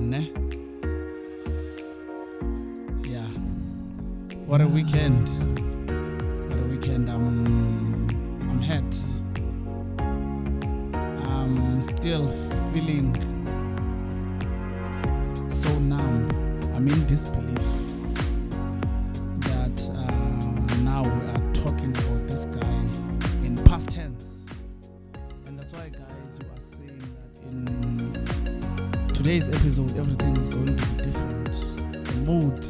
ne? Yeah. What a weekend. What a weekend. I'm hurt. I'm still feeling so numb. I'm in disbelief that now we are talking about this guy in past tense. And that's why, guys, you are saying that in today's episode, everything is going to be different. The mood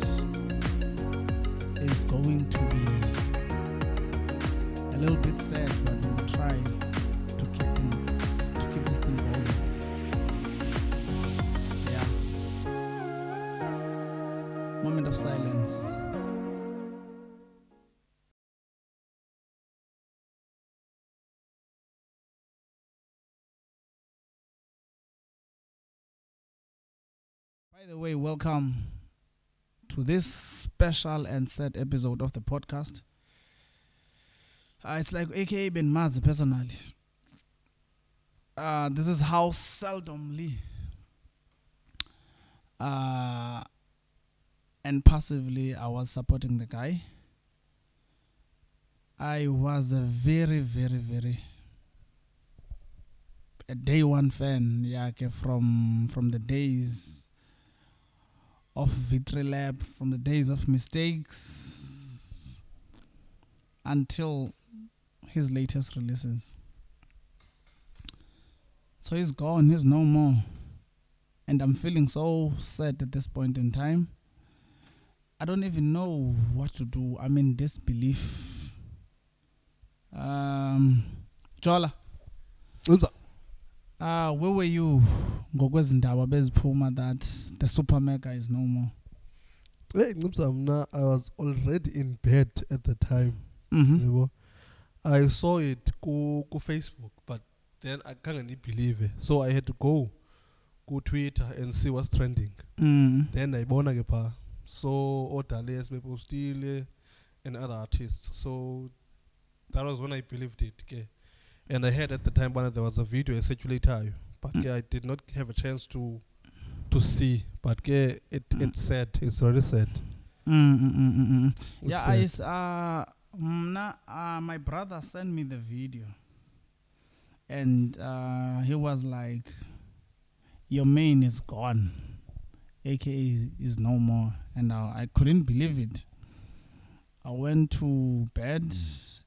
is going to be a little bit sad, but we'll try to keep this thing going. Yeah. Moment of silence. By the way, welcome to this special and sad episode of the podcast. It's like AKA Ben Mazi personally. This is how seldomly and passively I was supporting the guy. I was a very, very, very a day one fan, from the days of Victory Lab, from the days of mistakes until his latest releases. So he's gone, he's no more. And I'm feeling so sad at this point in time. I don't even know what to do. I'm in disbelief. Jola. Where were you? Ngokwezindaba beziphuma that the SUPAMEGA is no more. Hey, I was already in bed at the time. Mm-hmm. I saw it go Facebook, but then I can't really believe it. So I had to go Twitter and see what's trending. Then I bona gepa. So Otales, Mbusi, and other artists. So that was when I believed it. Okay. And I heard at the time when there was a video circulated, but I did not have a chance to see. But it's sad. It's really sad. Yeah, my brother sent me the video, and he was like, "Your main is gone, AKA is no more," and I couldn't believe it. I went to bed,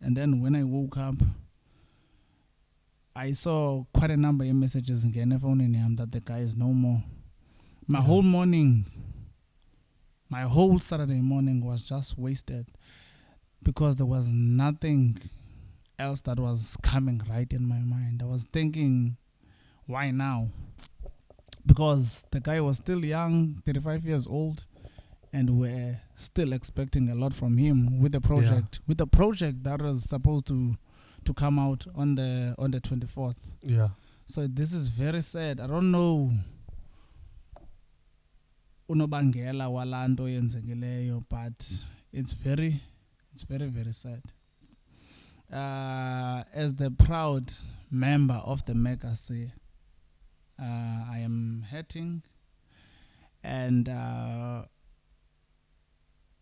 and then when I woke up, I saw quite a number of messages again phoning him that the guy is no more. My whole morning, my whole Saturday morning was just wasted because there was nothing else that was coming right in my mind. I was thinking, why now? Because the guy was still young, 35 years old, and we're still expecting a lot from him with the project. With the project that was supposed to come out on the 24th. Yeah. So this is very sad. I don't know unobangela walanto yenzekileyo, but it's very, very sad. As the proud member of the Mega say, I am hurting and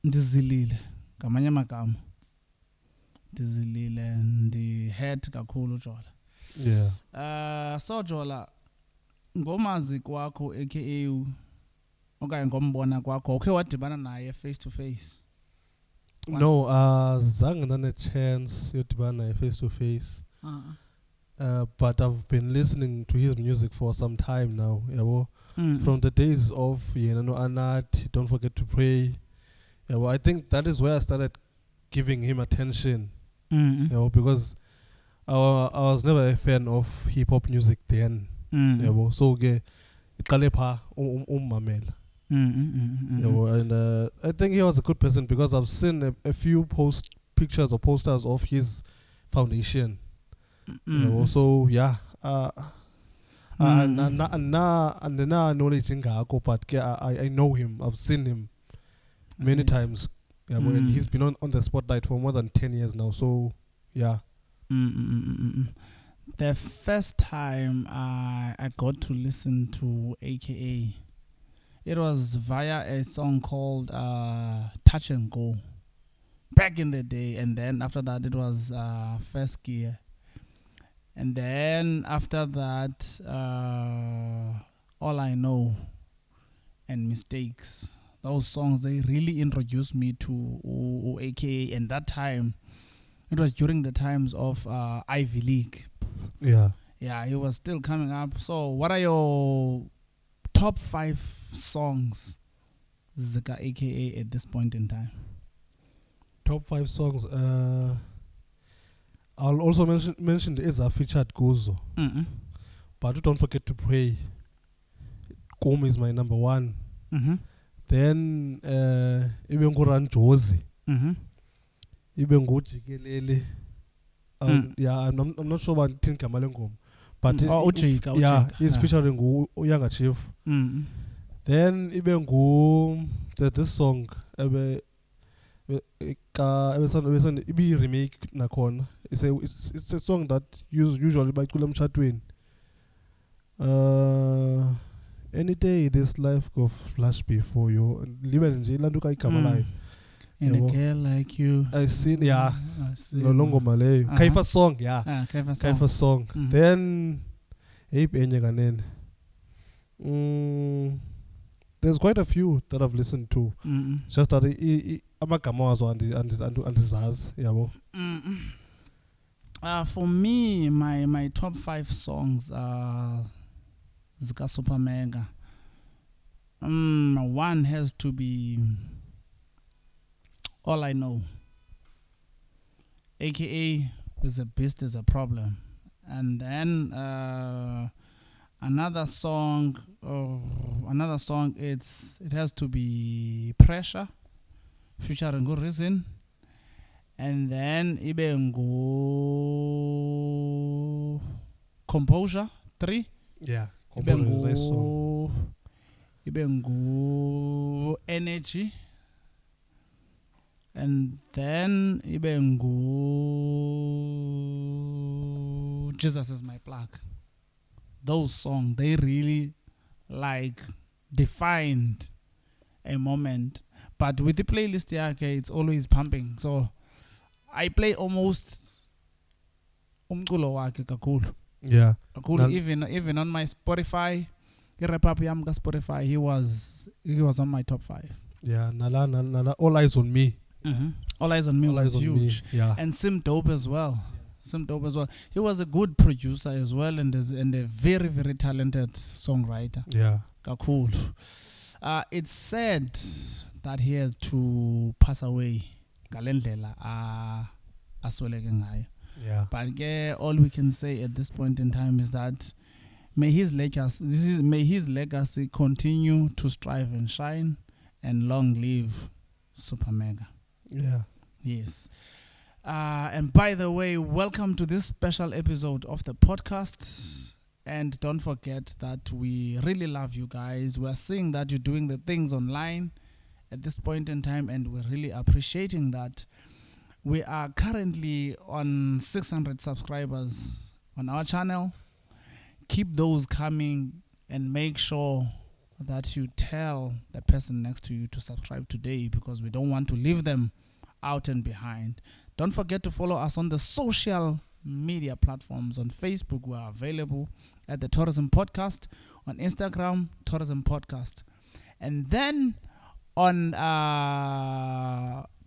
ndizilile ngamanye amagama. Ndizilile ndi-hurt kakhulu Jola. Yeah. So Jola, ngomazi kwakho aka okanye ngombona kwakho ukhe wadibana naye face to face? No, zange ndane chance yodibana naye face to face. But I've been listening to his music for some time now, from the days of Anat, Don't Forget to Pray. I think that is where I started giving him attention. Because I was never a fan of hip hop music then. So iqale pha ummamela. And I think he was a good person because I've seen a few pictures or posters of his foundation. So yeah, knowledge ingako, but I know him. I've seen him many times. And he's been on the spotlight for more than 10 years now. So yeah. The first time I got to listen to AKA It was via a song called Touch and Go back in the day. And then after that, it was First Gear. And then after that, All I Know and Mistakes. Those songs, they really introduced me to AKA. And that time, it was during the times of Ivy League. Yeah. Yeah, he was still coming up. So what are your top 5 songs, Zika AKA, at this point in time? Top 5 songs. I'll also mention the Eza featured Gozo. Mm-hmm. But don't forget to pray. Kom is my number 1. Mm-hmm. Then Ibe Nguran Jozi. Mm-hmm. Ibe Ngujikelele. Yeah, I'm not sure about Tin Kamalengom. But Ujika. He's featuring Younger Chief. Mm-hmm. Then Ibe this song Ibe remake nakona. It's a song that usually by Kulam Chatwin. Any day this life go flash before you. And a girl like you. I seen, yeah. No longer Malay. Kaifa song, yeah. Kaifa song. Mm-hmm. Then there's quite a few that I've listened to. Mm-hmm. Just that amagama and Zaz, for me, my top 5 songs are Zika SUPAMEGA. One has to be All I Know, AKA With the Beast Is a Problem. And then another song it has to be Pressure featuring Good Reason. And then Ibengo Composure 3. Yeah, Composure is a nice song. Ibengo Energy. And then Ibengo Jesus Is My Plug. Those songs, they really defined a moment. But with the playlist, it's always pumping. So I play almost umculo wakhe kakhulu. Yeah. Even on my Spotify, Spotify, he was on my top 5. Yeah, Nala, All Eyes on Me. Mm-hmm. All Eyes on Me was huge. Yeah. And Sim Dope as well. He was a good producer as well, and a very, very talented songwriter. Yeah. Cool. It's sad that he had to pass away. Yeah. But all we can say at this point in time is that may his legacy continue to strive and shine, and long live SUPAMEGA. Yeah. Yes. And by the way, welcome to this special episode of the podcast. And don't forget that we really love you guys. We're seeing that you're doing the things online at this point in time, and we're really appreciating that. We are currently on 600 subscribers on our channel. Keep those coming, and make sure that you tell the person next to you to subscribe today, because we don't want to leave them out and behind. Don't forget to follow us on the social media platforms. On Facebook, we are available at the Tourism Podcast. On Instagram, Tourism Podcast. And then on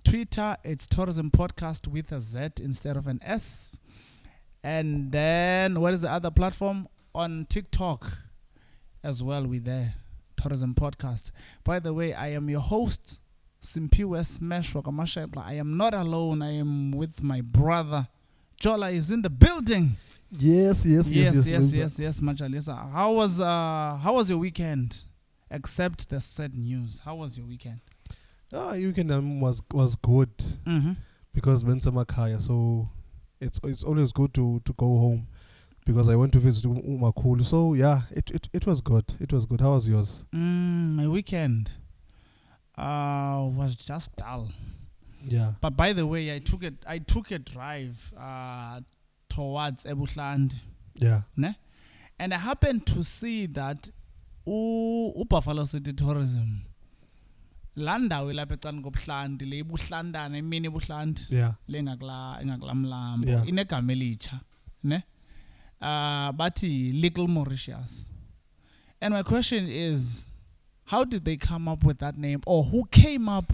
Twitter, it's Tourism Podcast with a Z instead of an S. And then what is the other platform? On TikTok as well, we're there, Tourism Podcast. By the way, I am your host, Simphiwe Mashexa. I am not alone. I am with my brother. Jola is in the building. Yes, Machalisa. How was your weekend? Except the sad news. How was your weekend? Weekend was good. Mm-hmm. Because Bensamakaya, so it's always good to go home, because I went to visit Umakulu. So yeah, it was good. It was good. How was yours? My weekend was just dull. Yeah. But by the way, I took a drive towards Ebuhlandi. Yeah. Ne? And I happened to see that Buffalo City tourism laa ndawo ilapha ecani kobuhlanti le ibuhlantana imini ibuhlanti le engakula mlambo inegama elitsha ne bathi Little Mauritius. And my question is, how did they come up with that name, or who came up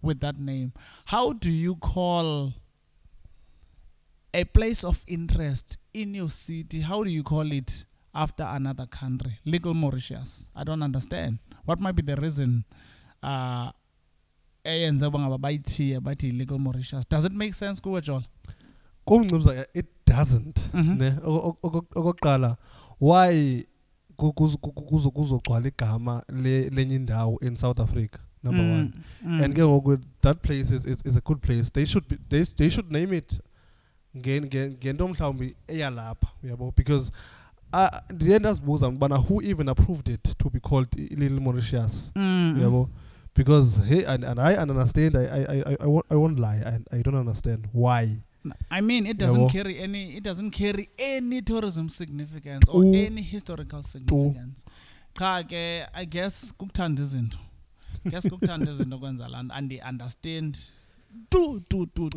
with that name? How do you call a place of interest in your city, how do you call it after another country? Little Mauritius. I don't understand. What might be the reason Little Mauritius? Does it make sense, Jola? It doesn't. Why kuzogcwala igama lenye indawo in South Africa? Number one. And that place is a good place. They should name it ngento mhlawumbi eyalapha uyabo, because the end who even approved it to be called Little Mauritius uyabo, because hey, and I understand, I won't lie, I don't understand why. I mean, it doesn't carry any tourism significance or any historical significance. I guess kukuthanda izinto kwenza land, and they understand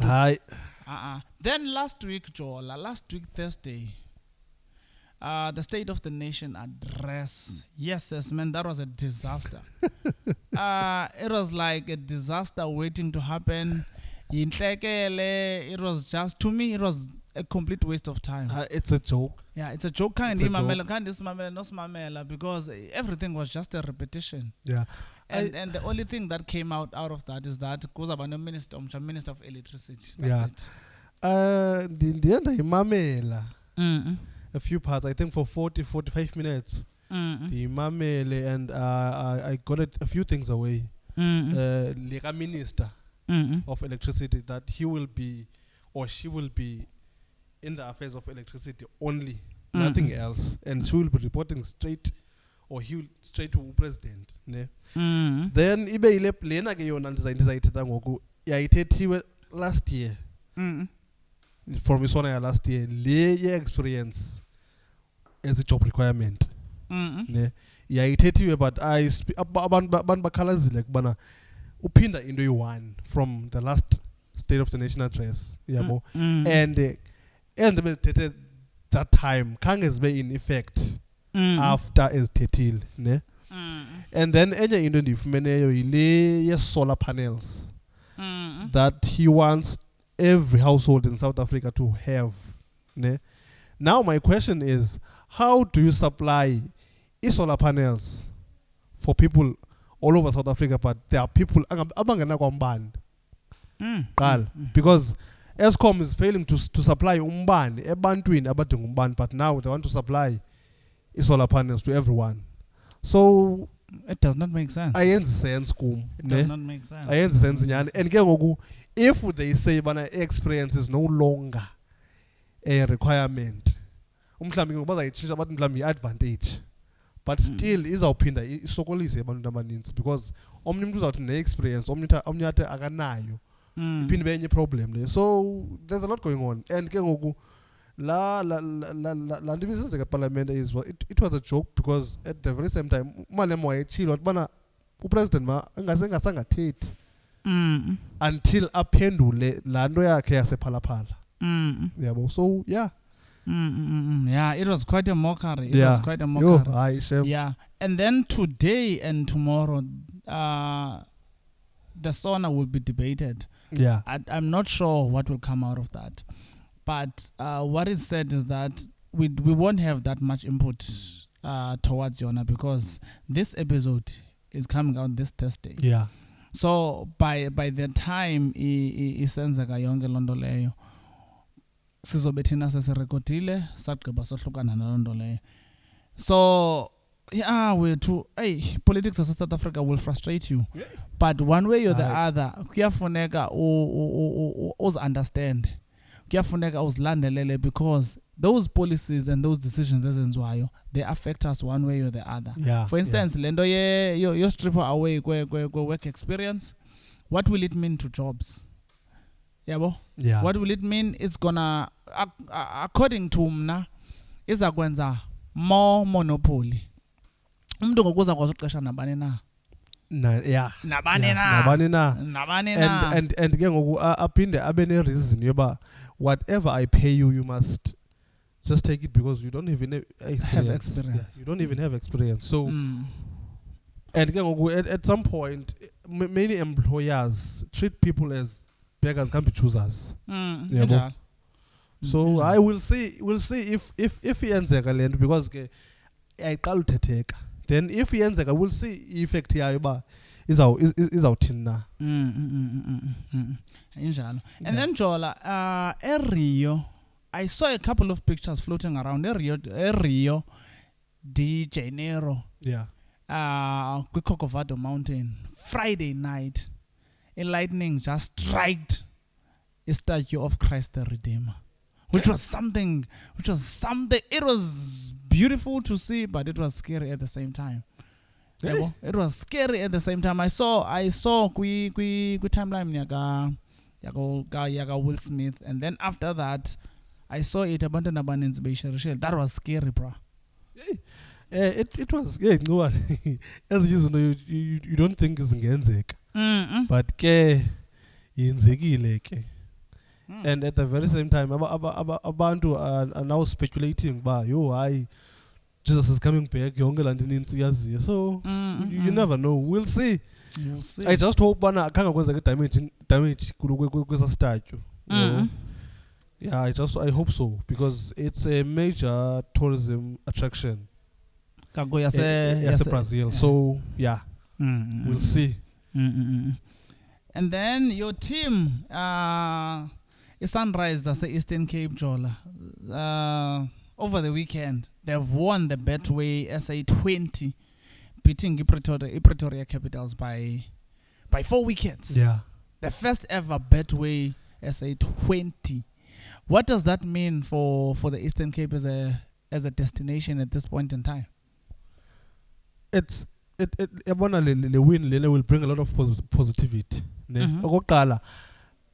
Hi. Then last week Thursday, the State of the Nation address. Yes, man, that was a disaster. It was like a disaster waiting to happen. It was just, to me, it was a complete waste of time. It's a joke. Yeah, it's a joke. Because everything was just a repetition. Yeah. And the only thing that came out of that is that goes about the Minister of Electricity. That's it. The end I mamela a few parts, I think for 40-45 minutes. The mamele, and I got a few things away. Like a minister of electricity, that he will be or she will be in the affairs of electricity only, nothing else, and she will be reporting straight, or he will straight to president. Ne? Then ibe ile plena ke yona ndizayithetha ngoku yayithethiwe last year from isona ya last year, le experience as a job requirement. Ne? Yayithethiwe, but abantu bakhalazile kubana uphinda into yi-1 from the last State of the Nation address yabo, and bezithethe that time khange zibe in effect after ezithethile ne. And then enye into endiyifumeneyo yile ye-solar panels that he wants every household in South Africa to have ne. Now my question is, how do you supply solar panels for people all over South Africa, but there are people abangena kwambani because Eskom is failing to supply umbani ebantwini abadinga umbani, but now they want to supply solar panels to everyone. So it does not make sense. Ayenzi sense kum. It does not make sense. Ayenzi sense nyani. And ke ngoku, if they say bana experience is no longer a requirement, umhlambi ngoku bazayitshintsha bathi mhlambi advantage, but still izawuphinda isokolise abantu abaninzi, because omnye umuntu uzawuthi ne-experience omnye athi akanayo, iphinde ibe enye problem le. So there's a lot going on, and ke ngoku la nto ibisenzeka eparliament is it was a joke, because at the very same time umalemo wayetshilo wathi bana upresident engasangathethi until aphendule laa nto yakhe yasephalaphala yabo. So yeah. Yeah, it was quite a mockery. It was quite a mockery. Yeah. And then today and tomorrow, the SONA will be debated. Yeah. I'm not sure what will come out of that. But what is said is that we won't have that much input towards Yona, because this episode is coming out this Thursday. Yeah. So by the time isenzeka yonke lonto leyo, sizobe thina sesirekhodile sagqiba sohlukana nalonto leyo. So yeah, politics of South Africa will frustrate you, but one way or the other kuyafuneka understand, kuyafuneka uzilandelele, because those policies and those decisions ezenziwayo, they affect us one way or the other. For instance, lento your stripper away work experience, what will it mean to jobs? Yabo? Yeah. What will it mean? It's gonna, according to mna, izakwenza more monopoly. umuntu ngokuza kwazi uqesha nabani na nabani na and ke ngoku aphinde abe ne reason yoba whatever I pay you, you must just take it because you don't even have experience. Yeah, you don't even have experience. So, and again, at some point, many employers treat people as beggars can be choosers. So I will see. We'll see if he ends land because I can't take. Then if he ends, we'll see effect here. Is out in now. And then Jola, Rio. I saw a couple of pictures floating around Rio de Janeiro. Yeah. Corcovado Mountain. Friday night, a lightning just struck a statue of Christ the Redeemer, which was something. It was beautiful to see, but it was scary at the same time. Hey. It was scary at the same time. I saw kui timeline yaga Will Smith, and then after that I saw it abandoned in Siphesihle. That was scary, bro. It was no one. As you know, you don't think it's ngenzeka. But yenzekile. And at the very same time, abantu are now speculating Jesus is coming back, so you never know. We'll see. I just hope I can't damage statue. Yeah, I hope so because it's a major tourism attraction. Yes, Brazil. So yeah, we'll see. And then your team, Sunrise as Eastern Cape Jola. Over the weekend, they've won the Betway SA20, beating Pretoria Capitals by 4 wickets. Yeah, the first ever Betway SA20. What does that mean for the Eastern Cape as a destination at this point in time? The win will bring a lot of positivity.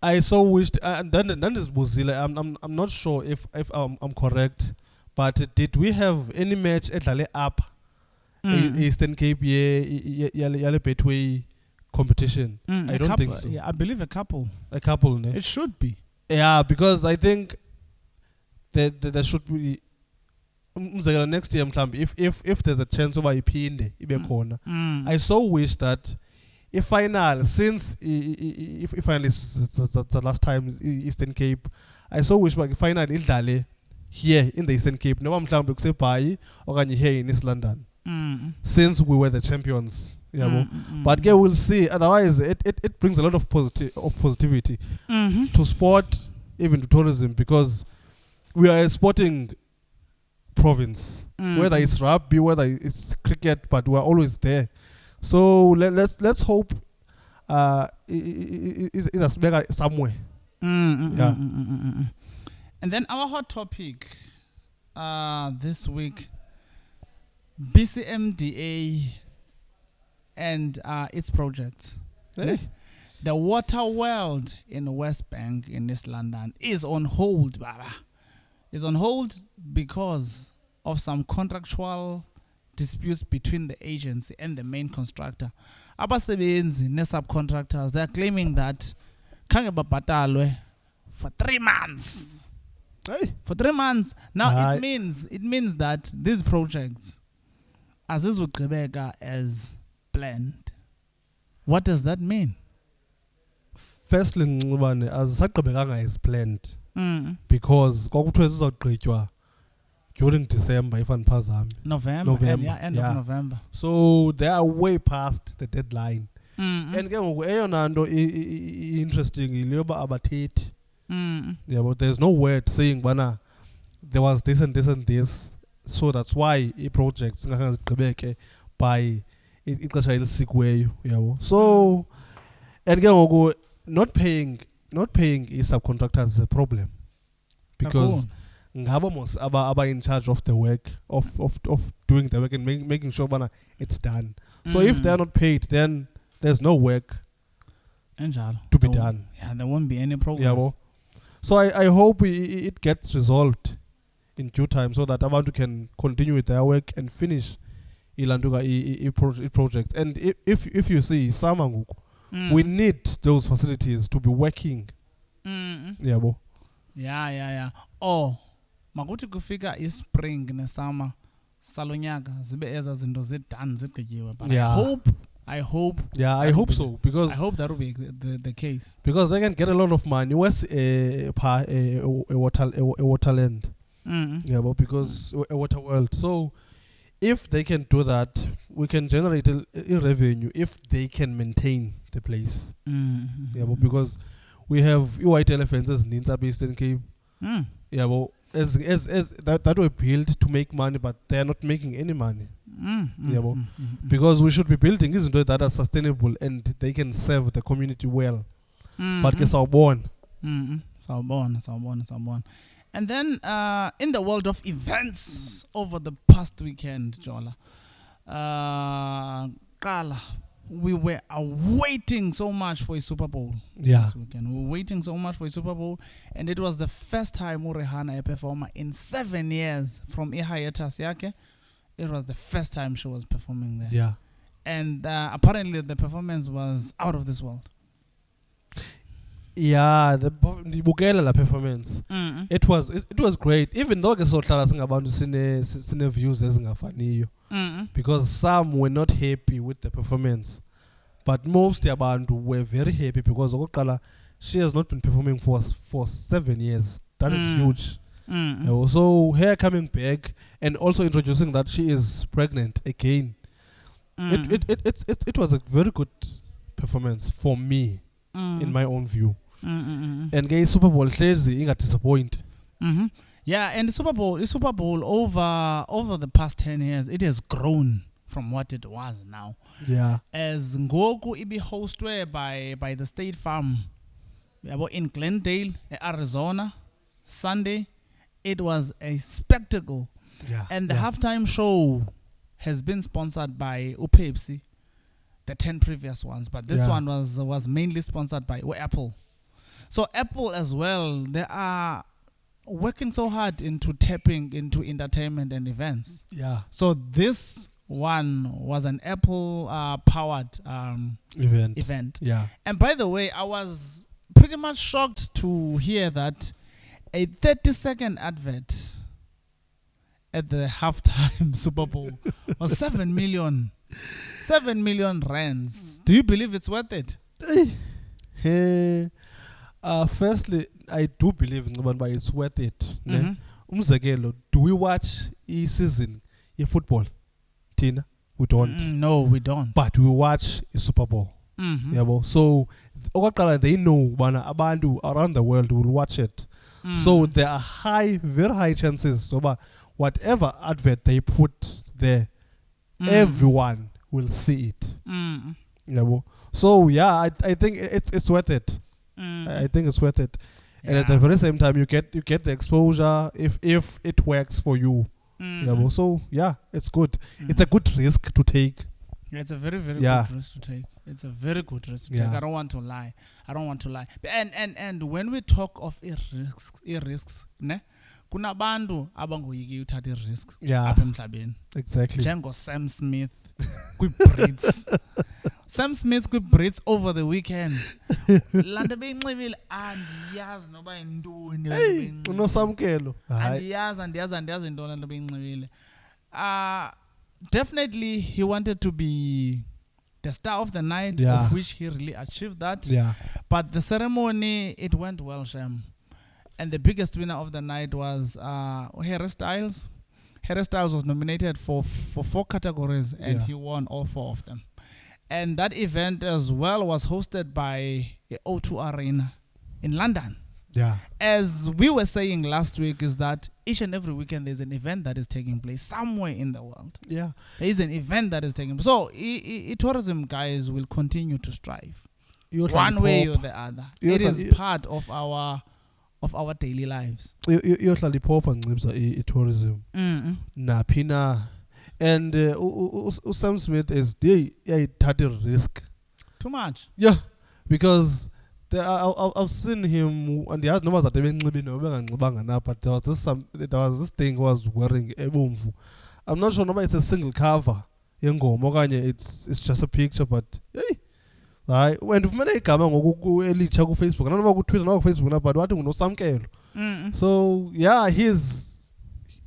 I so wished, and then is Mbusi. I'm not sure if I'm correct, but did we have any match at Lale up Eastern Cape Yale Betway competition? I don't think so. Yeah, I believe a couple. Ne? It should be. Yeah, because I think that there should be next year if there's a chance of IPinde ibe khona. I so wish that if final since if finally the last time Eastern Cape, I so wish like final idlale here in the Eastern Cape noma mhlawumbe kusebhayi okanye here in East London, since we were the champions. But we'll see. Otherwise it brings a lot of positivity to sport, even to tourism, because we are a sporting province, whether it's rugby, whether it's cricket, but we're always there. So let's hope it's a somewhere. And then our hot topic this week, BCMDA and its projects. Hey. The water world in West Bank in East London is on hold, Baba. Is on hold because of some contractual disputes between the agency and the main constructor. Abasebenzi ne subcontractors, they are claiming that khange babhatalwe for 3 months. Hey. For 3 months. Now it means that these projects azizugqibeka as planned. What does that mean? Firstly, ngubane azisagqibekanga as planned because kwakuthiwe zizawugqitywa during December, if I'm November. End of November. So they are way past the deadline. And eyona nto interesting ileyoba abathethi. Yeah, but there's no word saying bana there was this and this and this. So that's why projects ngakazigqibeke by ixesha elisikweyo, yabo. So and not paying subcontractors is a problem because ngabo aba in charge of the work of doing the work and making sure bana it's done. So if they're not paid, then there's no work to be done. Yeah, there won't be any progress. Yeah, so I hope it gets resolved in due time so that abantu can continue with their work and finish ilanduka projects. And if you see Sama ngoku, we need those facilities to be working. Yabo. Yeah. Oh, makuthi kufika ispring nesummer salonyaka zibe eza zinto zedone zigqityiwe. But I hope. Yeah, I hope so, because I hope that will be the case. Because they can get a lot of money. Where's a waterland? Yeah, but because a water world. So if they can do that, we can generate a revenue if they can maintain the place. Yeah, but because we have white elephants as in Eastern Cape. Yeah, but as that were built to make money, but they are not making any money. Because we should be building isn't it, that are sustainable and they can serve the community well. But sawubona. And then in the world of events over the past weekend, Jola, we were waiting so much for a Super Bowl this weekend. We were waiting so much for a Super Bowl, and it was the first time Urehana, a performer, in 7 years from hiatus yake. It was the first time she was performing there. Yeah. And apparently the performance was out of this world. Yeah, the Bukela performance. It was great. Even though the social thing about the views as because some were not happy with the performance, but most abantu were very happy because she has not been performing for 7 years. That is huge. So her coming back and also introducing that she is pregnant again. It was a very good performance for me, in my own view. And gay Super Bowl crazy got disappoint. Yeah, and the Super Bowl over the past 10 years, it has grown from what it was now. Yeah. As Ngoku it be hosted by the State Farm in Glendale, Arizona, Sunday. It was a spectacle. Yeah. And the halftime show has been sponsored by Pepsi, the 10 previous ones, but this one was mainly sponsored by Apple. So Apple as well, they are working so hard into tapping into entertainment and events. Yeah. So this one was an Apple powered event. Yeah. And by the way, I was pretty much shocked to hear that a 30-second advert at the halftime Super Bowl was 7 million. 7 million rands. Do you believe it's worth it? Firstly, I do believe in but it's worth it. Do we watch season in football? Tina? We don't. No, we don't. But we watch a Super Bowl. So they know abantu around the world will watch it. So there are very high chances. So whatever advert they put there, everyone will see it. So yeah, I think it's worth it. I think it's worth it. And at the very same time, you get the exposure if it works for you. So yeah, it's good. It's a good risk to take. It's a very, very good risk to take. It's a very good risk to take. I don't want to lie. And when we talk of risks, ne? Kuna bandu abangoyiki uthatha risks apha emhlabeni. Exactly. Njengo Sam Smith kwi-Brits. Sam Smith kwi-Brits over the weekend. Landa beyinxibile andiyazi noba yintoni. Unosamkelo. Andiyazi into landa beyinxibile. Definitely he wanted to be the star of the night, of which he really achieved that. Yeah. But the ceremony, it went well, Shem. And the biggest winner of the night was Harry Styles. Harry Styles was nominated for 4 categories, and he won all 4 of them. And that event as well was hosted by O2 Arena in London. Yeah. As we were saying last week, is that each and every weekend there's an event that is taking place somewhere in the world. Yeah. There is an event that is taking place. So tourism guys will continue to strive. One way or the other. It is part of our daily lives. Yohlala iphopha ngcibza tourism. Naphina. And Sam Smith is yayithatha risk. Too much. Yeah. Because I've seen him and he has numbers that but there was this thing he was wearing ebomvu. I'm not sure it's a single cover. yengoma okanye it's just a picture, but hey, hayi wena ufumene igama ngoku elitsha ku Facebook nanoba ku Twitter nanoba ku Facebook na, but wathi nguNosamkelo. So yeah,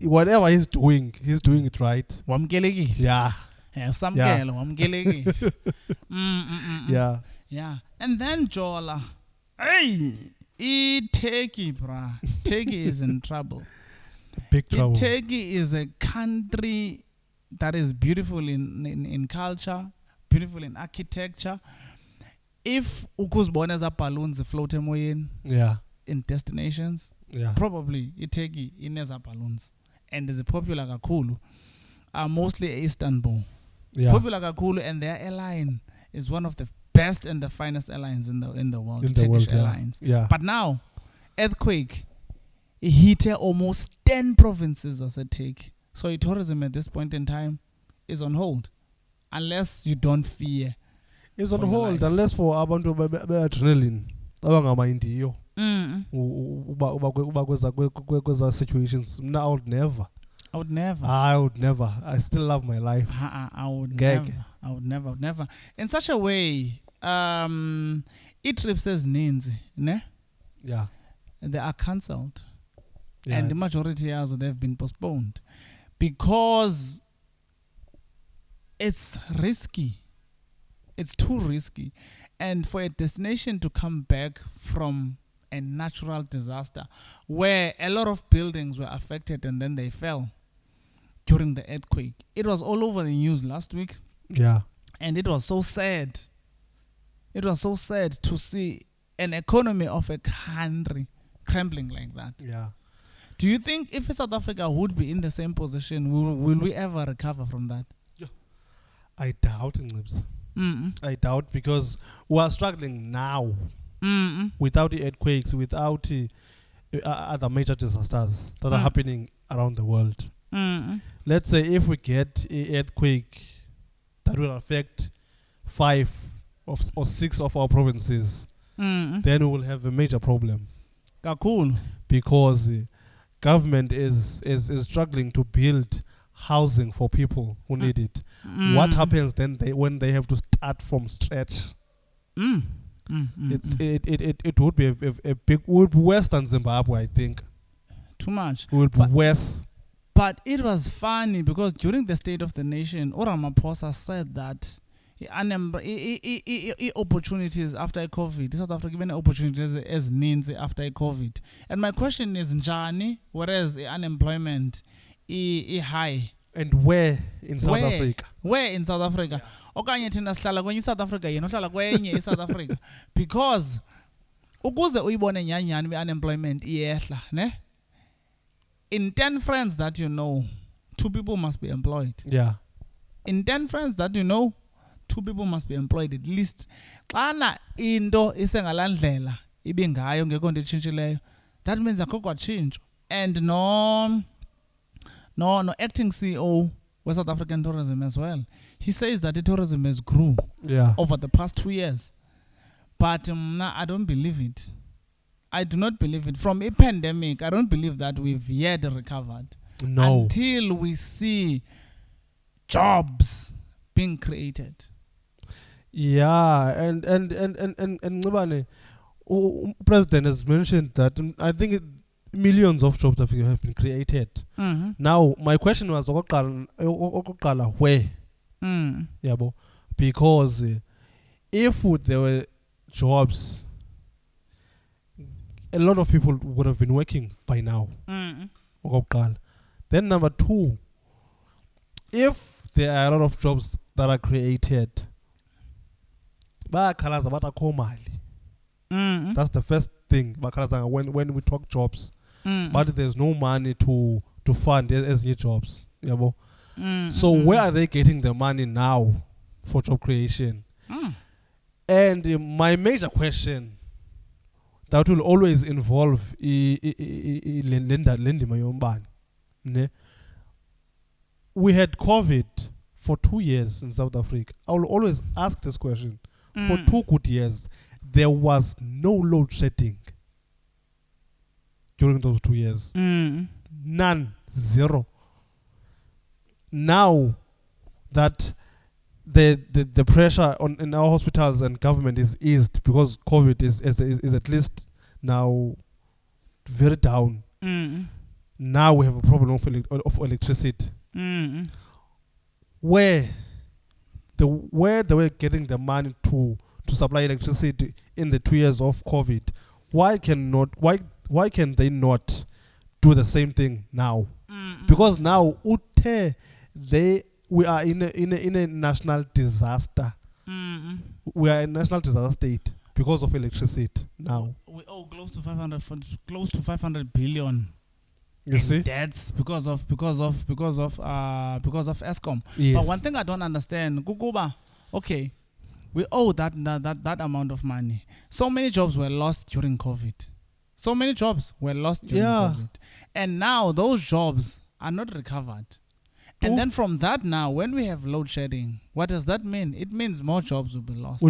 whatever he's doing it right. Wamkelekile. Yeah. Samkelo wamkelekile. Yeah. Yeah. And then Jola. Hey, Turkey, bruh. Turkey is in trouble. Big trouble. Turkey is a country that is beautiful in culture, beautiful in architecture. If ukuzibona za balloons float emoyeni, yeah, in destinations, yeah, probably Turkey ineza balloons, and is popular kakhulu. Mostly Istanbul. Yeah. Popular kakhulu, and their airline is one of the best and the finest airlines in the world. In Turkish the world, Airlines. Yeah. But now, earthquake hit almost 10 provinces as a take. So tourism at this point in time is on hold, unless you don't fear. It's on hold unless for abantu be-adrenaline abangamaindiyo uba kweza situations. I would never. I still love my life. I would never. In such a way, trips ezininzi, ne? Yeah. They are cancelled. Yeah. And the majority also they've been postponed because it's risky. It's too risky. And for a destination to come back from a natural disaster where a lot of buildings were affected and then they fell during the earthquake. It was all over the news last week. Yeah. And it was so sad. It was so sad to see an economy of a country crumbling like that. Yeah. Do you think if South Africa would be in the same position, will we ever recover from that? Yeah. I doubt it, Nibs. I doubt, because we are struggling now without the earthquakes, without the other major disasters that are happening around the world. Let's say if we get an earthquake that will affect 5 or 6 of our provinces, then we will have a major problem. Cool. Because government is struggling to build housing for people who need it. What happens then when they have to start from scratch? It would be a big, would be worse than Zimbabwe, I think. Too much. Would be worse. But it was funny because during the State of the Nation, Ramaphosa said that opportunities after COVID, South Africa given opportunities as needs after COVID. And my question is, njani, whereas unemployment is high. And where in South Africa? Where in South Africa? Okanye thina sihlala kwenye South Africa, yena uhlala kwenye South Africa. Because ukuze uyibone nyanyani be-unemployment iyehla, ne? In 10 friends that you know, 2 people must be employed. Yeah. In 10 friends that you know, 2 people must be employed at least. Xana into isengalandlela ibingayo ngekho nto etshintshileyo, that means akukho change. And no acting CEO with South African tourism as well. He says that the tourism has grew over the past 2 years. But I don't believe it. I do not believe it. From a pandemic, I don't believe that we've yet recovered. No. Until we see jobs being created. Yeah, and Ngubane, President has mentioned that I think millions of jobs have been created. Now, my question was, where? Yeah, because if there were jobs, a lot of people would have been working by now. Then number 2, if there are a lot of jobs that are created, that's the first thing when we talk jobs. But there's no money to fund as new jobs. So where are they getting the money now for job creation? And my major question that will always involve we had COVID for 2 years in South Africa. I will always ask this question. For 2 good years, there was no load shedding during those 2 years. None. Zero. Now that the pressure on in our hospitals and government is eased because COVID is at least now very down. Now we have a problem of electricity. Where they were getting the money to supply electricity in the 2 years of COVID, why can they not do the same thing now? Because now we are in a national disaster. We are in a national disaster state because of electricity now. We owe close to 500 billion. You see, debts because of Eskom. Yes. But one thing I don't understand, Kukuba, okay, we owe that amount of money. So many jobs were lost during COVID. COVID. And now those jobs are not recovered. And then from that now, when we have load shedding, what does that mean? It means more jobs will be lost.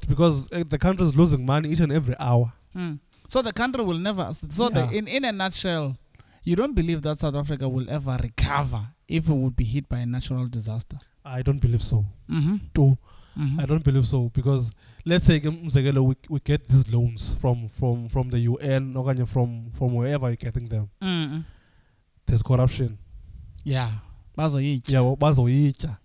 Because the country is losing money each and every hour. So the country will never. In a nutshell, you don't believe that South Africa will ever recover if it would be hit by a natural disaster? I don't believe so. I don't believe so because let's say we get these loans from the UN or from wherever you're getting them. There's corruption. Yeah. Bazoyicha.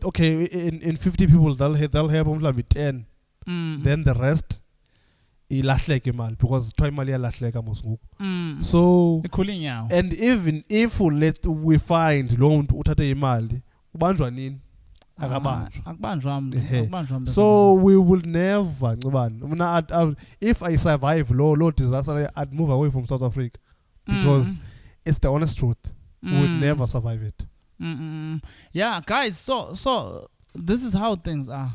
Okay, in 50 people they'll help maybe 10. Then the rest ilahleke imali because toy imali yalahleka mosngoku. So and even if we find lo muntu uthathe imali ubanjwa nini akabanjwa. So we will never if I survive low disaster I'd move away from South Africa because it's the honest truth. We would never survive it. Yeah, guys, so this is how things are.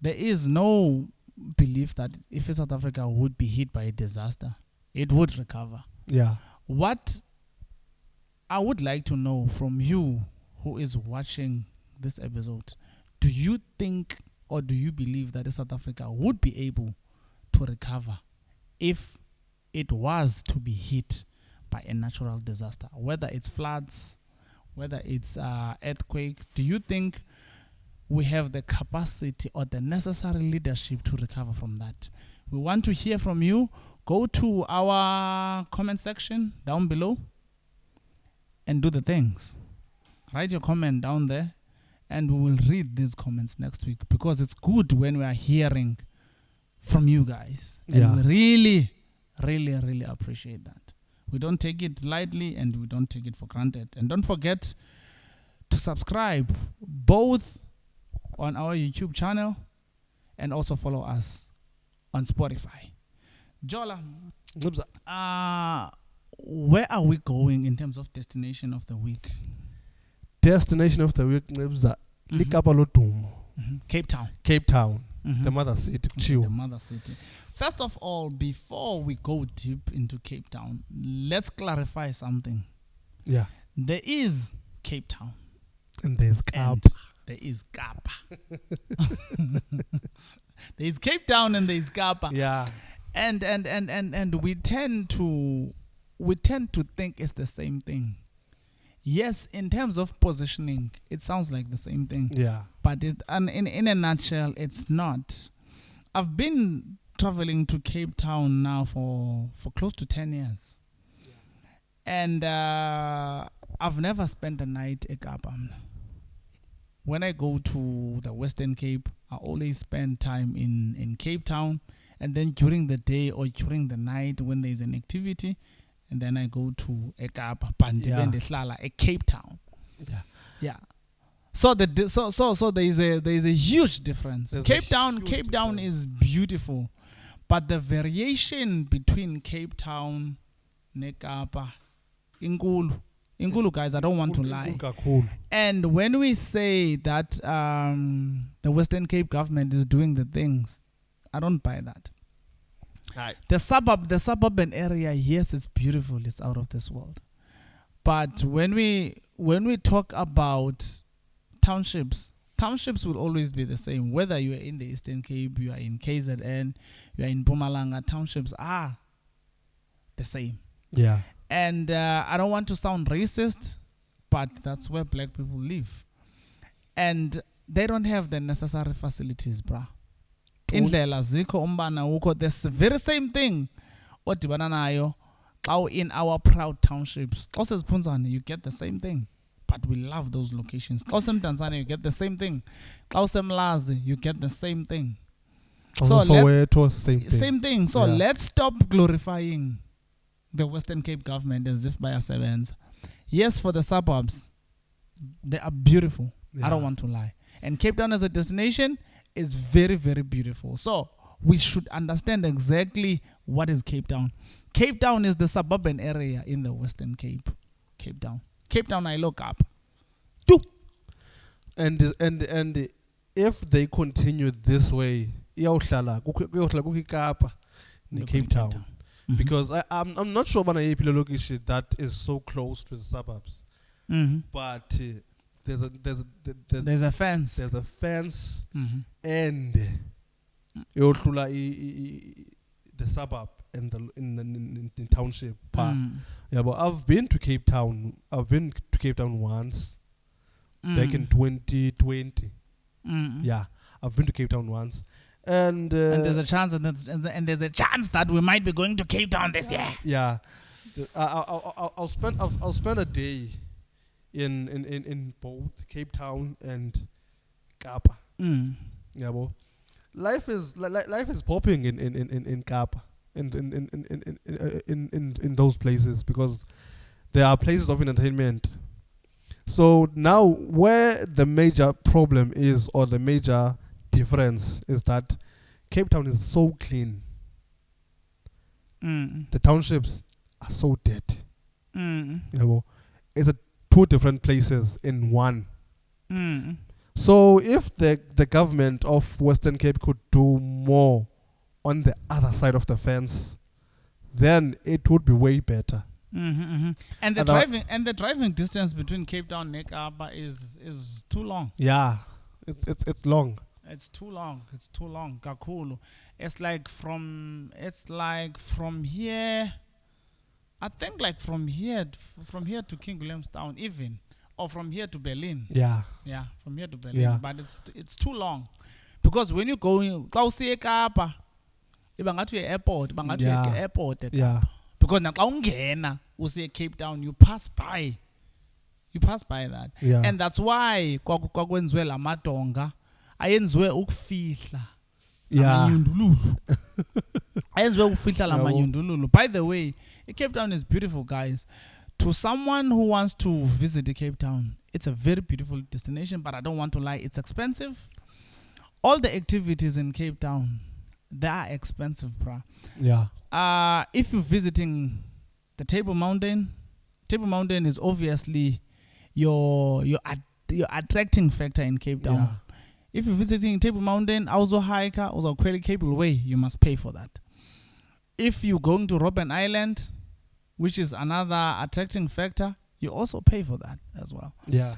There is no belief that if South Africa would be hit by a disaster, it would recover. Yeah. What I would like to know from you who is watching this episode, do you think or do you believe that South Africa would be able to recover if it was to be hit by a natural disaster, whether it's floods, whether it's earthquake? Do you think we have the capacity or the necessary leadership to recover from that? We want to hear from you. Go to our comment section down below and do the things. Write your comment down there and we will read these comments next week because it's good when we are hearing from you guys. And we really, really, really appreciate that. We don't take it lightly and we don't take it for granted. And don't forget to subscribe both on our YouTube channel and also follow us on Spotify. Jola, where are we going in terms of destination of the week? Destination of the week, Cape Town. Cape Town, the mother city. The mother city. First of all, before we go deep into Cape Town, let's clarify something. Yeah. There is Cape Town. And there's Kapa. There is Kapa. There is Cape Town and there is Kapa. Yeah. And we tend to think it's the same thing. Yes, in terms of positioning, it sounds like the same thing. Yeah. But in a nutshell, it's not. I've been traveling to Cape Town now for close to 10 years. Yeah. And I've never spent a night at Kapa. When I go to the Western Cape, I always spend time in Cape Town. And then during the day or during the night when there's an activity, and then I go to Kapa, a Cape Town. Yeah. Yeah. So there is a huge difference. Cape Town is beautiful. But the variation between Cape Town, Kapa, Inkulu, guys, I don't want to lie. And when we say that the Western Cape government is doing the things, I don't buy that. Right. The suburban area, yes, it's beautiful. It's out of this world. But when we talk about townships will always be the same. Whether you are in the Eastern Cape, you are in KZN, you are in Mpumalanga, townships are the same. Yeah. And I don't want to sound racist, but that's where black people live. And they don't have the necessary facilities, bruh. Indlela zikho umbana ukho, the very same thing odibana nayo in our proud townships. Xa useziphunzane, you get the same thing. But we love those locations. Xa usemdantsane, you get the same thing. Xa usemlazi, you get the same thing. So same thing. So let's stop glorifying the Western Cape government as if by ourselves. Yes, for the suburbs, they are beautiful. I don't want to lie. And Cape Town as a destination is very, very beautiful. So we should understand exactly what is Cape Town. Cape Town is the suburban area in the Western Cape. Cape Town, I look up. And if they continue this way, Kapa in Cape Town. Mm-hmm. Because I'm not sure about a location that is so close to the suburbs. Mm-hmm. But there's a fence. There's a fence, mm-hmm. and the suburb and the township part. Yeah, but I've been to Cape Town. I've been to Cape Town once, back in 2020. Yeah, I've been to Cape Town once, and there's a chance that we might be going to Cape Town this year. Yeah, I'll spend a day in both Cape Town and Kapa. Yeah, well, life is popping in Kapa. In those places, because there are places of entertainment. So now where the major problem is, or the major difference, is that Cape Town is so clean. The townships are so dirty. It's two different places in one. So if the government of Western Cape could do more on the other side of the fence, then it would be way better. And the driving distance between Cape Town and Kapa is too long. Yeah, it's long. It's too long. Kakulu. It's like from here. I think like from here to King Williamstown even, or from here to Berlin. Yeah, from here to Berlin. Yeah. But it's too long, because when you go in, Kapa. Airport, yeah. Because now ungena usiye Cape Town, you pass by that. Yeah. And that's why kwakwenziwe la madonga ayenziwe ukufihla amanyundululu. Ayenziwe ukufihla la manyundululu. By the way, Cape Town is beautiful, guys. To someone who wants to visit the Cape Town, it's a very beautiful destination, but I don't want to lie, it's expensive. All the activities in Cape Town, they are expensive, bruh. Yeah. If you're visiting the Table Mountain is obviously your attracting factor in Cape Town. Yeah. If you're visiting Table Mountain, also hiker, also Kweli Cable Way, you must pay for that. If you're going to Robben Island, which is another attracting factor, you also pay for that as well. Yeah.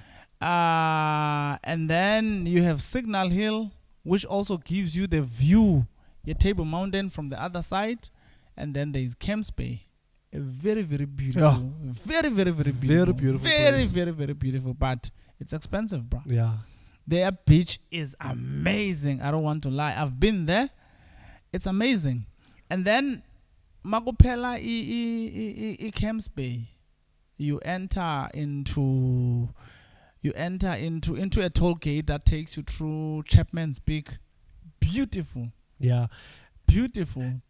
And then you have Signal Hill, which also gives you the view, your Table Mountain from the other side. And then there is Camps Bay, a very, very beautiful, very, very, very beautiful, very, very, very beautiful. But it's expensive, bro. Yeah, their beach is amazing. I don't want to lie. I've been there. It's amazing. And then Magopela Camps Bay, you enter into a toll gate that takes you through Chapman's Peak. Beautiful. Yeah. Beautiful.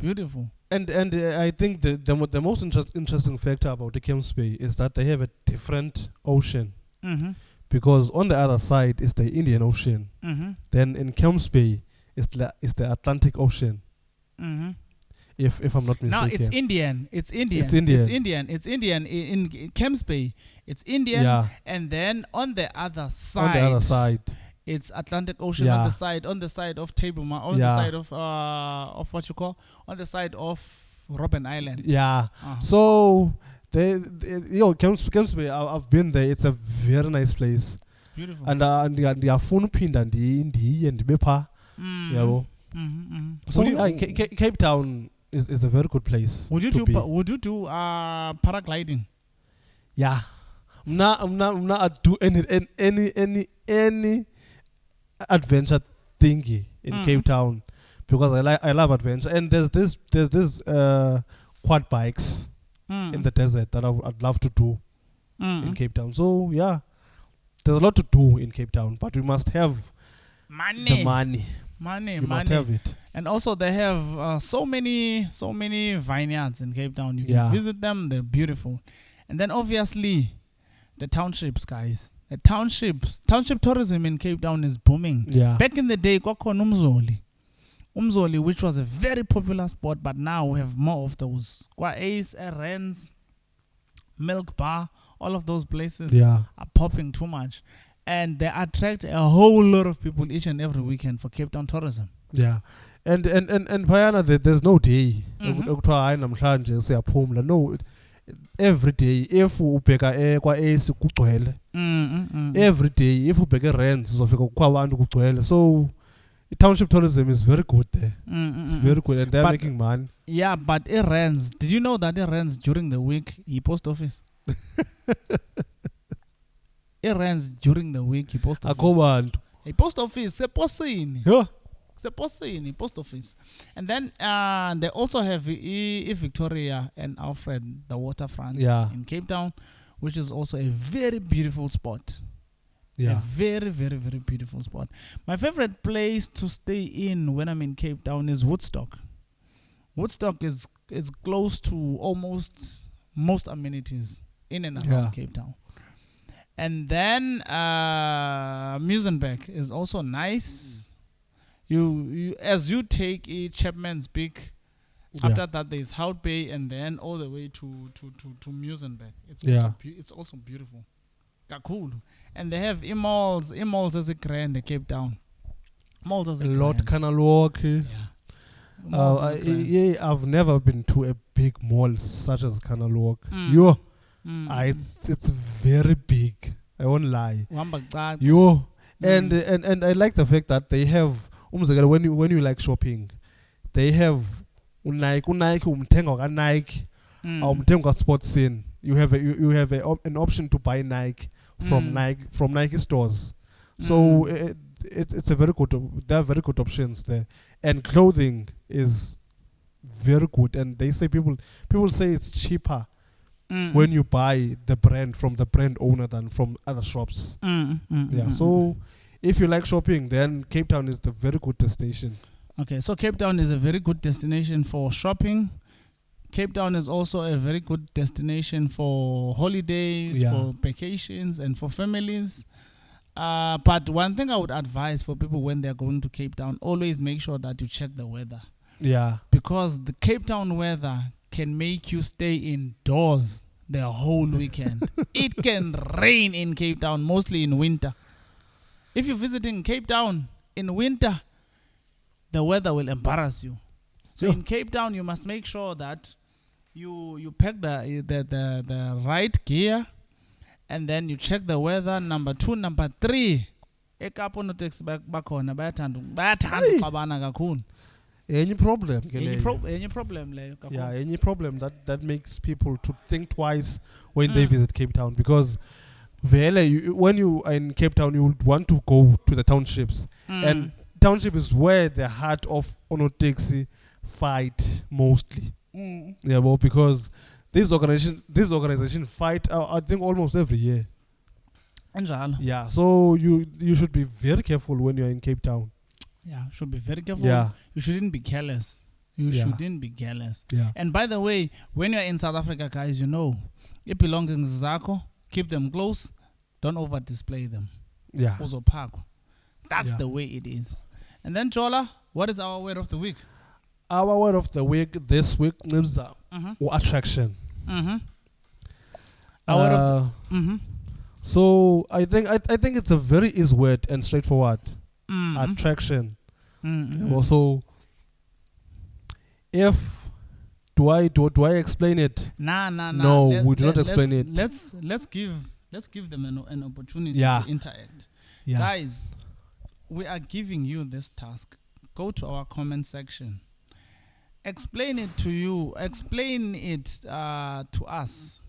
And I think the most interesting factor about the Camps Bay is that they have a different ocean. Mm-hmm. Because on the other side is the Indian Ocean. Mm-hmm. Then in Camps Bay is the Atlantic Ocean. Mm-hmm. If I'm not mistaken. No, it's Indian. It's Indian. In Camps Bay, it's Indian. Yeah. And then on the other side. It's Atlantic Ocean. Yeah. on the side of Table Mountain, the side of what you call, on the side of Robben Island. Yeah. So Camps Bay, I've been there. It's a very nice place. It's beautiful. And they are fun pinned and the bepa. Yeah. So Cape Town is a very good place. Would you do paragliding? Yeah. I'm not do any adventure thingy in Cape Town because I love adventure, and there's this quad bikes in the desert that I'd love to do in Cape Town. So yeah, there's a lot to do in Cape Town, but we must have the money. You must have it. And also they have so many vineyards in Cape Town. You can visit them, they're beautiful. And then obviously the townships, guys. The township tourism in Cape Town is booming. Yeah. Back in the day, kwakhona Umzoli, which was a very popular spot, but now we have more of those. Kwa Ace, Rens, Milk Bar, all of those places are popping too much. And they attract a whole lot of people each and every weekend for Cape Town tourism. Yeah. And Payana, there's no day. No, every day if ubheka kwa Ace kugcwele. Every day if ubheka Rents uzofika kwabantu kugcwele. So township tourism is very good there. It's very good, and they're making money. Yeah, but it runs. Did you know that it runs during the week? Post office. It runs during the week. Post office. Post office. Post office. And then they also have Victoria and Alfred, the waterfront in Cape Town, which is also a very beautiful spot. Yeah. A very, very, very beautiful spot. My favorite place to stay in when I'm in Cape Town is Woodstock. Woodstock is close to almost most amenities in and around Cape Town. And then Muizenberg is also nice. You as you take Chapman's Peak, after that there's Hout Bay, and then all the way to Muizenberg. It's also beautiful. Cool. And they have malls as a grand Cape Town. Malls as a Lord Canal I've never been to a big mall such as Canal Walk. It's very big. I won't lie. And I like the fact that they have when you like shopping, they have Nike Nike sports scene. You have an option to buy Nike from Nike stores. So it's a very good. There are very good options there, and clothing is very good. And they say people say it's cheaper when you buy the brand from the brand owner than from other shops. So if you like shopping, then Cape Town is the very good destination. Okay, so Cape Town is a very good destination for shopping. Cape Town is also a very good destination for holidays, for vacations, and for families. But one thing I would advise for people when they're going to Cape Town, always make sure that you check the weather. Yeah. Because the Cape Town weather can make you stay indoors the whole weekend. It can rain in Cape Town, mostly in winter. If you're visiting Cape Town in winter, the weather will embarrass you. So in Cape Town, you must make sure that you pack the right gear, and then you check the weather. Number 2, number 3. Ekapa no taxi bakhona bayathanda uxabana kakhulu. Any problem? Any problem? Any problem that makes people to think twice when they visit Cape Town, because when you are in Cape Town, you would want to go to the townships, and township is where the heart of Onotaxi fight mostly. Because this organization fight I think almost every year. Yeah, so you should be very careful when you're in Cape Town. Yeah, should be very careful. Yeah. You shouldn't be careless. Shouldn't be careless. Yeah. And by the way, when you're in South Africa, guys, it belongs zako. Keep them close. Don't over display them. Yeah. Also park. That's the way it is. And then Jola, what is our word of the week? Our word of the week this week is attraction. So I think it's a very easy word and straightforward. Attraction. Also, do I explain it? No, we do not explain it. Let's give them an opportunity to interact. Guys, we are giving you this task. Go to our comment section. Explain it to you. Explain it to us.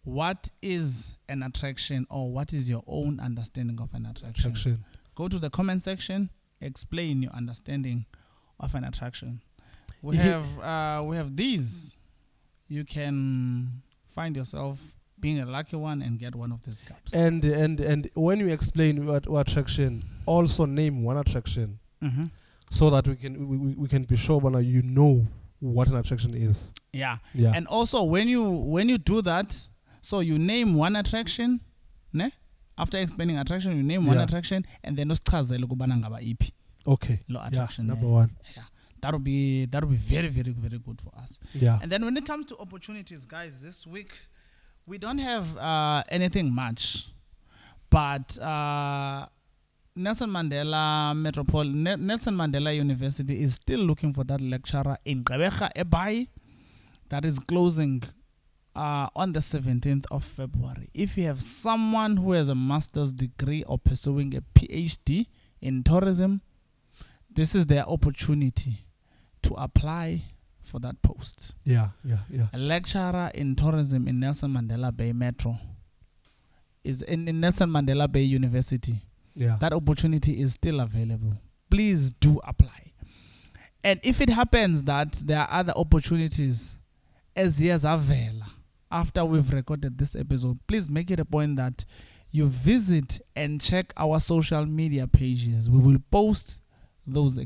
What is an attraction, or what is your own understanding of an attraction? Go to the comment section. Explain your understanding of an attraction. We have these. You can find yourself being a lucky one and get one of these cups. And when you explain what attraction, also name one attraction, so that we can be sure when you know what an attraction is. Yeah. And also when you do that, so you name one attraction, ne? After explaining attraction, you name one attraction, and then usichazele ukubana ngaba iphi. Okay. Lo attraction. Number one. Yeah. That'll be very, very, very good for us. Yeah. And then when it comes to opportunities, guys, this week we don't have anything much, but Nelson Mandela University is still looking for that lecturer in Gqeberha Ebai that is closing on the 17th of February. If you have someone who has a master's degree or pursuing a PhD in tourism, this is their opportunity to apply for that post. Yeah. A lecturer in tourism in Nelson Mandela Bay Metro is in Nelson Mandela Bay University. Yeah. That opportunity is still available. Please do apply. And if it happens that there are other opportunities as years avela after we've recorded this episode, please make it a point that you visit and check our social media pages. We will post those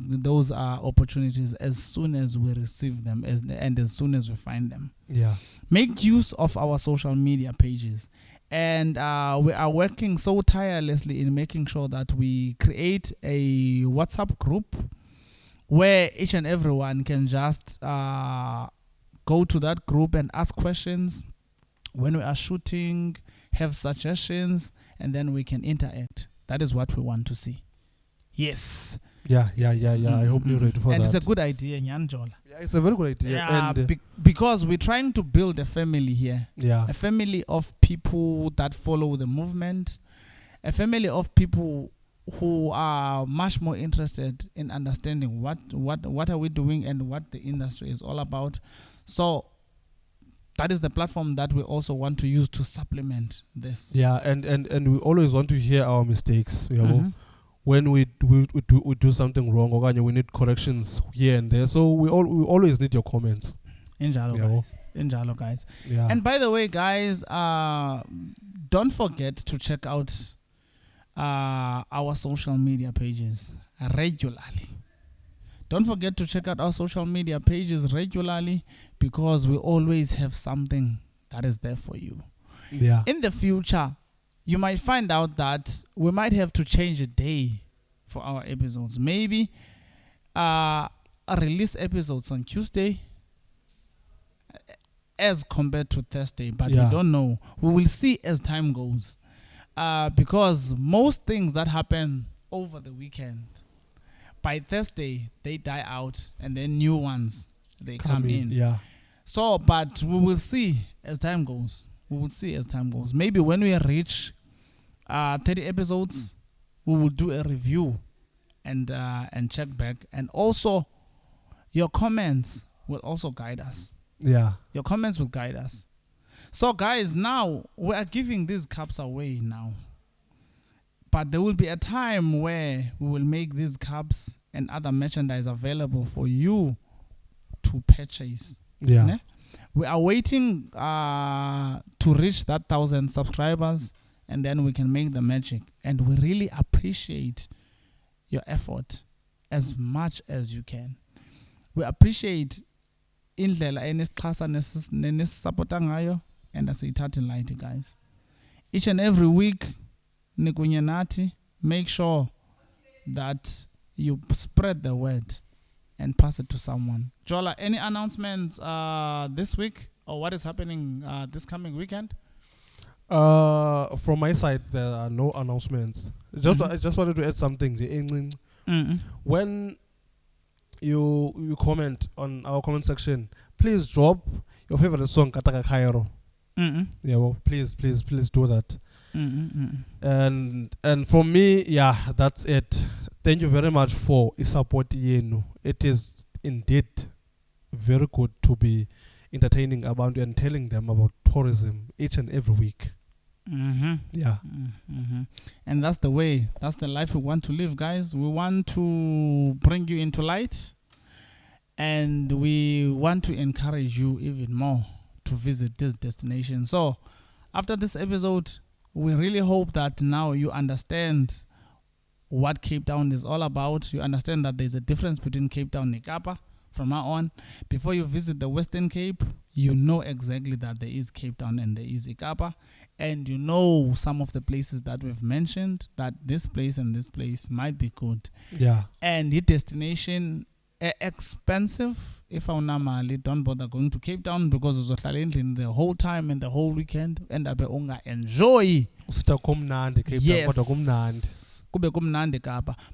opportunities as soon as we receive them and as soon as we find them. Yeah. Make use of our social media pages. And we are working so tirelessly in making sure that we create a WhatsApp group where each and everyone can just go to that group and ask questions when we are shooting, have suggestions, and then we can interact. That is what we want to see. Yes. Yeah. I hope you're ready for that. And it's a good idea, Jola. Yeah, it's a very good idea. Yeah, because we're trying to build a family here. Yeah. A family of people that follow the movement. A family of people who are much more interested in understanding what are we doing and what the industry is all about. So that is the platform that we also want to use to supplement this. Yeah, and we always want to hear our mistakes. You know, when we do something wrong, or we need corrections here and there. So we always need your comments. Injalo guys. Yeah. And by the way, guys, don't forget to check out our social media pages regularly. Don't forget to check out our social media pages regularly, because we always have something that is there for you. Yeah. In the future, you might find out that we might have to change a day for our episodes. Maybe release episodes on Tuesday as compared to Thursday, but we don't know. We will see as time goes, because most things that happen over the weekend, by Thursday they die out and then new ones they come in. Yeah. So, but we will see as time goes. Maybe when we reach 30 episodes, we will do a review and check back. And also, your comments will also guide us. Yeah. Your comments will guide us. So, guys, now we are giving these cups away now. But there will be a time where we will make these cups and other merchandise available for you to purchase. Yeah. Ne? We are waiting to reach that 1,000 subscribers, and then we can make the magic. And we really appreciate your effort as much as you can. We appreciate indlela enisixhasa nenisupporta ngayo, and asiyithatha light, guys. Each and every week, nikunye nathi, make sure that you spread the word and pass it to someone. Jola, any announcements this week, or what is happening this coming weekend? From my side, there are no announcements. I just wanted to add something. When you comment on our comment section, please drop your favorite song, Kataka Cairo. Yeah, well, please do that. And for me, yeah, that's it. Thank you very much for support. It is indeed very good to be entertaining about and telling them about tourism each and every week. Yeah. And that's the way. That's the life we want to live, guys. We want to bring you into light. And we want to encourage you even more to visit this destination. So, after this episode, we really hope that now you understand what Cape Town is all about. You understand that there's a difference between Cape Town and Kapa. From now on, before you visit the Western Cape, you know exactly that there is Cape Town and there is Kapa. And you know some of the places that we've mentioned, that this place and this place might be good. Yeah. And the destination expensive. If I don't bother going to Cape Town because it's in the whole time and the whole weekend and enjoy. Yes.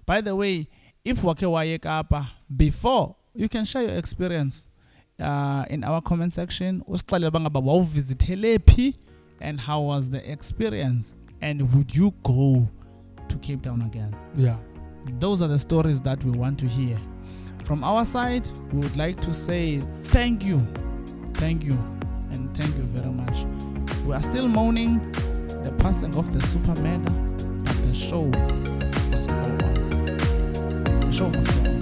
By the way, if wake Kapa before, you can share your experience in our comment section. And how was the experience? And would you go to Cape Town again? Yeah. Those are the stories that we want to hear. From our side, we would like to say thank you. Thank you. And thank you very much. We are still mourning the passing of the SUPAMEGA, but the show must go on. The show must go on.